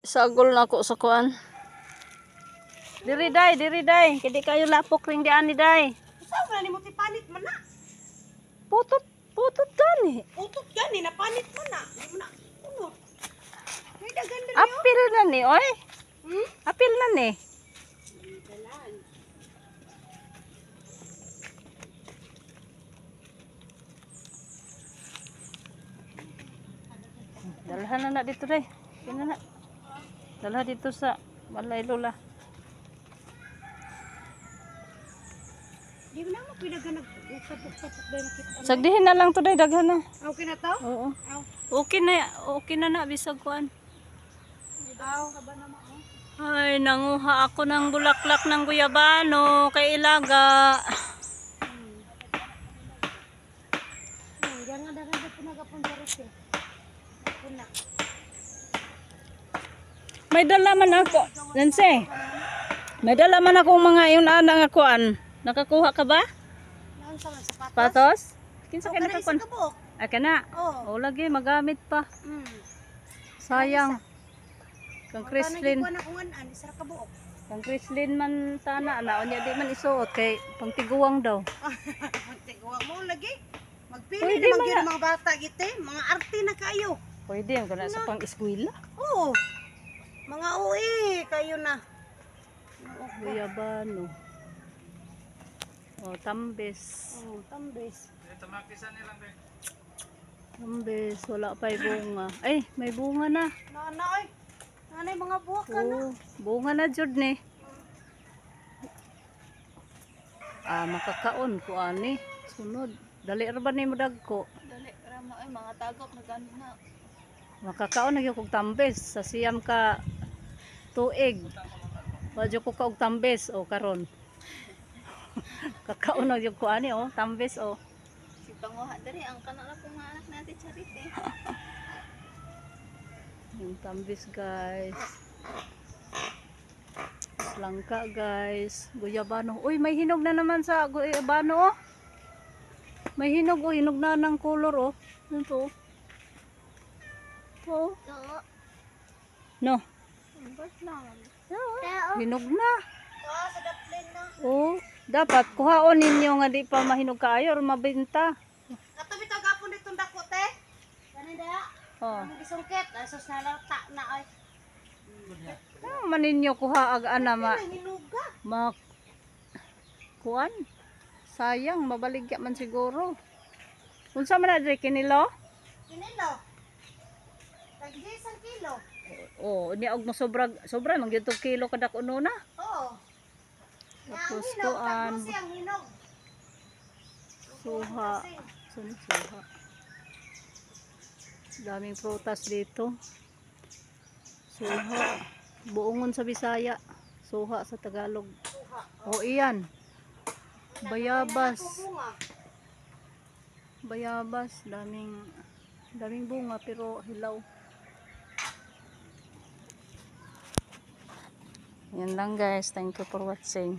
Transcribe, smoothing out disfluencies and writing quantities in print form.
Sagol na ako sa kuan. Diri day. Kadi kayo lapok ring dian ni day. Saan man ni mo tipanit man na? Putot gani. Utot gani na panit man na. Di mo na. Uno. May dagan diri. Apil na ni, oy. Apil na ni. Dalan. Dalhan na dito day. Kina na. Dalhan dito sa Balay Lola. Di mo na mo pinagan nagtapok-tapok dahil nakita. Sagdihin na lang to day, daghan na. Okay na to? Oo. Aw. Okay na bisag kuan. Aw. Haba na mo. Ay, nanguha ako ng bulaklak ng guyabano kay Ilaga. Diyan nga dagan dito nagapon sa rete. Puna. May dala man ako. Nanse. May dala man akong mga yun nga kuan. Nakakuha ka ba? Naan sa sapatos? Patos? Kinsa Okay kay na nakakuan? isa kabuk. Ah, kana. Oh. O lagi magamit pa. Sayang. Kang Chrislyn. Kuan akong anan isa ra kabuk. Kang Chrislyn man tana na unya di man isuot kay pangtiguang daw. Tiguwa mo lagi. Magpili Pwede naman mga- gyud ang mga bata gite, mga arte na kayo. Pwede ang kana sa pang-eskwela. Oo. Mga uwi kayo na. Guyabano. O tambes. Oh, tambes. Tambes, wala pa bunga. Ay, may bunga na. Nanay. Nanay mga buwak ka na. Oh, bunga na jud ni. Ah, makakaon ko ani. Sunod. Dali ra ba ni mo dagko? Dali ra mo ay mga tagok na gani na. Makakaon na gyud kog tambes sa siyam ka tuig. Wa jud ko og tambes o karon. Kakaon na gyud ko ani oh, tambes oh. Si panguha diri ang kanala ko nga anak natin Charity. Yung tambis guys. Langka guys. Guyabano. Uy, may hinog na naman sa guyabano oh. May hinog oh. Hinog na ng color oh. Ano to? Oh. No. Bas lang. Hinog na. Ah, sa daplin na. Oh. Dapat kuhaon ninyo nga di pa mahinog kaayo or mabenta. Ato bitaw gapon ditong dako te. Gani da. Oh. Ang gisungkit, asos na lata na ay. Ah, maninyo kuha ag ana Hinuga. kuan. Sayang mabaligya man siguro. Unsa man na diri kinilo? Kinilo. Tag 10 kilo. Oh, ni og mo sobra man gyud tog kilo kada kuno na. Oo. Tapos Ang hinog, kuan, tapos yung hinog. suha. Sunod suha. Daming prutas dito. Suha. Buongon sa Bisaya. Suha sa Tagalog. O iyan. Bayabas. Bunga. Bayabas. Daming bunga pero hilaw. Yan lang guys. Thank you for watching.